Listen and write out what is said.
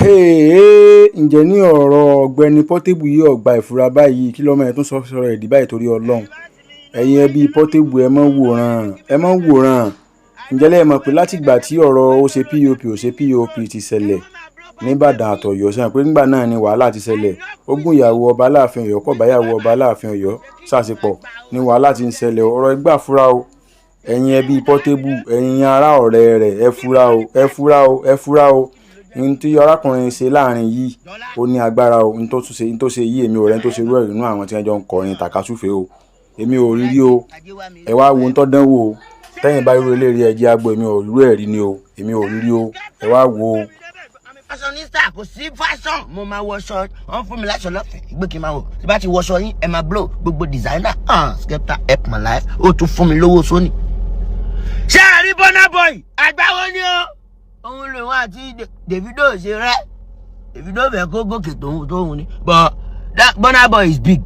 ǹjẹ́ ní ọ̀rọ̀ ọ̀gbẹ́ni Portable yìí ọ̀gbà ìfura báyìí kí lọ́mọ ẹ̀ tún sọ̀rọ̀ ẹ̀dí báyìí torí Ọlọ́run ẹ̀yin ẹbí Portable ẹ mọ́ wòran ǹjẹ́ lẹ́yìn mọ̀ pé látìgbà tí ọ̀rọ̀ ó ṣe POP ti ṣẹlẹ̀ ní Ìbàdàn àtọ̀yọ́ sẹ́yìn pé nígbà náà ni wàhálà ti ṣẹlẹ̀ ogún ìyàwó ọba Aláàfin Ọ̀yọ́ kọ̀ báyàwó ọba Aláàfin Ọ̀yọ́ ṣàṣepọ̀ ní wàhálà ti ń ṣẹlẹ̀ ọ̀rọ̀ ẹgbà fura o ẹ̀yin ẹbí Portable ẹ̀yin ará ọ̀rẹ́ rẹ̀ ẹ fura o ní tí arákùnrin ṣe láàrin yìí ó ní agbára o ní tó ṣe yìí èmi ò rẹ́ ní tó ṣe rú ẹ̀rí nínú àwọn tí wọ́n jọ ń kọrin tàkasúfè o èmi ò rí o ẹ wá wo ń tọ́ dánwò o tẹ́yìn bá irú eléyìí ẹ̀jẹ̀ agbo èmi ò rú ẹ̀rí ni o èmi ò rí o ẹ wá wo o. fashionista kò sí fashion mo máa wọṣọ wọn fún mi láṣọ lọ́fẹ̀ẹ́ gbé kí n máa wò tí bá ti wọṣọ yín ẹ máa blow gbogbo designer Skepta help my life ó tún fún mi lówó sóní. ṣé àrí Burna Boy àgbáwo ni ó òun lè wọn àti Davido ṣe rẹ Davido fẹ́ kó gòkè tóun ni but Burna Boy is big.